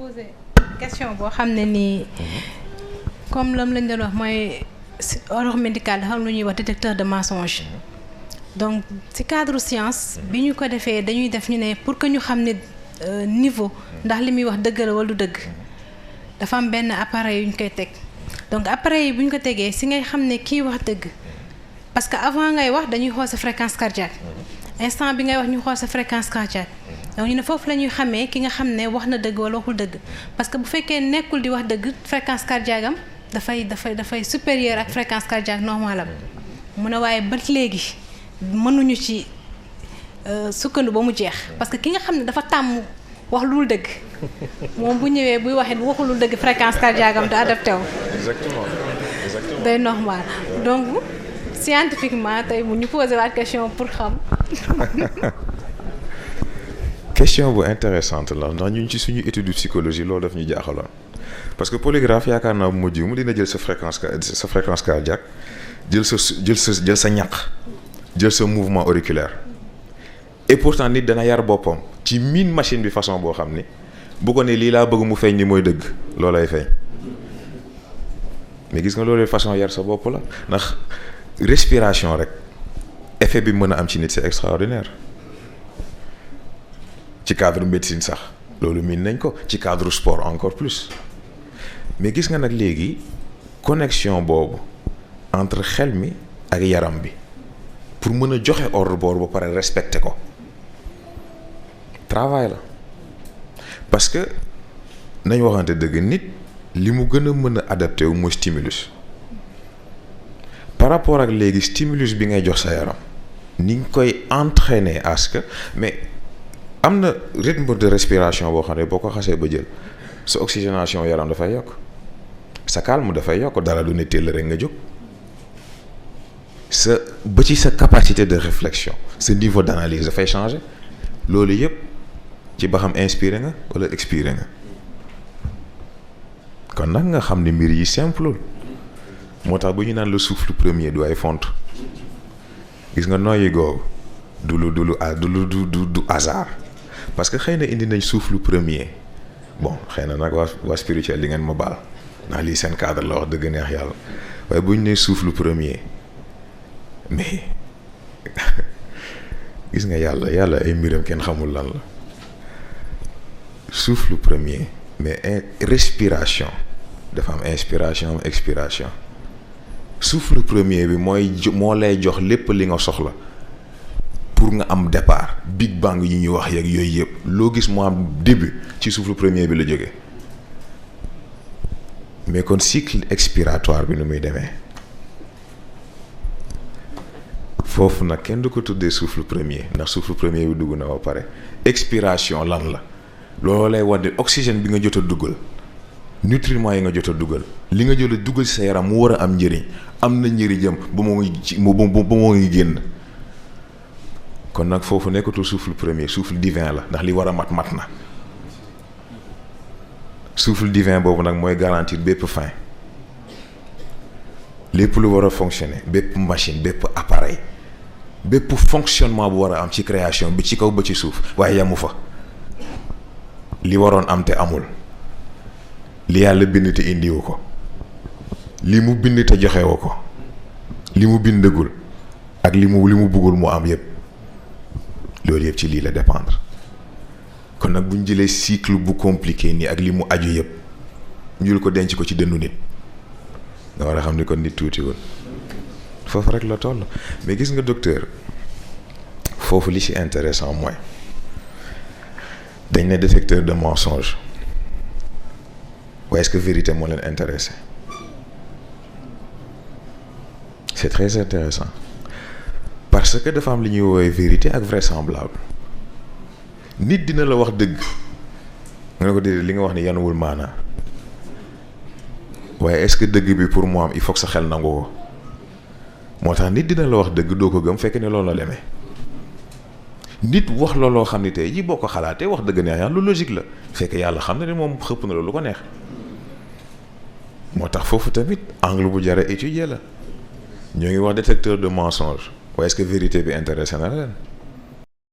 poser question boo xam ne nii comme lam lañ doon wax mooy ordre médical dafa am lu ñuy wax détecteur de mensonge. Donc ci cadre science bi ñu ko defee dañuy def ñu ne pour que ñu xam ne niveau ndax li muy wax dëgg la wala du dëgg dafa am benn appareil yu ñu koy teg donc appareil yi bu ñu ko tegee si ngay xam ne kii wax dëgg parce que avant ngay wax dañuy xool sa fréquence cardiaque instant bi ngay wax ñu xool sa fréquence cardiaque donc ñu ne foofu la ñuy xamee ki nga xam ne wax na dëgg wala waxul dëgg parce que bu fekkee nekkul di wax dëgg fréquence cardiaque am dafay supérieur ak fréquence cardiaque normale am mu ne waaye ba léegi mënuñu ci sukkandu ba mu jeex parce que ki nga xam ne dafa tàmm wax lu dëgg moom bu ñëwee buy waxee bu waxul lu dëgg fréquence cardiaque am du adapté wu. exactement day normal donc scientifiquement tey mu ñu posé waat question pour xam. question bu intéressante la ndax ñun ci suñu étude psychologie loolu daf ñu jaaxaloon parce que polygraphe yaakaar naa bu mujj mu dina jël sa fréquence cardiaque jël sa ñaq. jël sa mouvement auriculaire et pourtant nit dana yar boppam ci miin machine bi façon boo xam ni bu ko ne lii laa bëgg mu feeñ ni mooy dëgg loolay feeñ mais gis nga loolu façon yar sa bopp la ndax respiration rek effet bi mën a am ci nit c'est extraordinaire ci cadre médecine sax loolu miin nañ ko ci cadre sport encore plus mais gis nga nag léegi connexion boobu entre xel mi ak yaram bi pour mën a joxe ordre boobu ba pare respecter ko travail la parce que nañ waxante dëgg nit li mu gën a mën a adapté wu mooy stimulus par rapport ak léegi stimulus bi ngay jox sa yaram ni nga koy entraîner à ce que mais am na rythme de respiration boo xam ne boo ko xasee ba jël sa oxygénation yaram dafay yokk sa calme dafay yokk dara du ne teel rek nga jóg. ba ci sa capacité de réflexion sa niveau d'analyse dafay changer loolu yëpp ci ba xam inspiré nga wala expiré nga kon nag nga xam ne mbir yi simple moo tax bu ñu naan le souffle premier du ay font gis nga noyyi googu du hasard parce que xëy na indi nañ souffle premier bon xëy na nag waa spirituel di ngeen ma baal ndax lii seen cadre la wax dëgg neex yàlla waaye bu ñu nee souffle premier mais gis nga yàlla ay mbiram kenn xamul lan la souffle premier mais respiration dafa am inspiration am expiration souffle premier bi moo lay jox lépp li nga soxla pour nga am départ big bang yi ñuy wax yeeg yooyu yëpp loo gis moo am début ci souffle premier bi la jógee mais kon cycle expiratoire bi nu muy demee foofu nag kenn du ko tuddee souffle premier ndax souffle premier bi dugg na ba pare expiration lan la looloo lay wane oxygène bi nga jot a dugal nutriments yi nga jot a dugal li nga jot a dugal sa yaram mu war a am njëriñ am na njëriñam ba moo ngi génn kon nag foofu nekkatul souffle premier souffle divin la ndax li war a mat na souffle divin boobu nag mooy garantir bépp fin lépp lu war a fonctionner bépp machine bépp appareil bépp fonctionnement bu war a am ci création bi ci kaw ba ci suuf waaye yamu fa li waroon am te amul li yàlla bind te indiwu ko li mu bind te joxewu ko li mu bindagul ak li mu bëggul mu am yépp loolu yëpp ci lii la dépendre kon nag bu ñu jëlee cycle bu compliqué nii ak li mu aju yëpp ñu ko denc ko ci dëndu nit nga war a xam ni kon nit tuutiwul foofu rek la toll mais gis nga docteur foofu li ci intéressant mooy dañ ne détecteur de mensonge waaye est-ce que vérité moo leen intéressé c'est très intéressant parce que dafa am li ñuy woowee vérité ak vraisemblable nit dina la wax dëgg nga ne ko déedéet li nga wax ni yanuwul maanaa waaye est-ce que dëgg bi pour mu am il faut que sa xel nangu ko moo tax nit dina la wax dëgg doo ko gëm fekk ne loolu la demee nit wax looloo xam ni tey ji boo ko xalaatee wax dëgg neex yàlla lu logique la fekk yàlla xam na ne moom xëpp na loolu ko neex moo tax foofu tamit angle bu jar a étudier la ñoo ngi wax détecteur de mensonge waaye est-ce que vérité bi intéressé na leen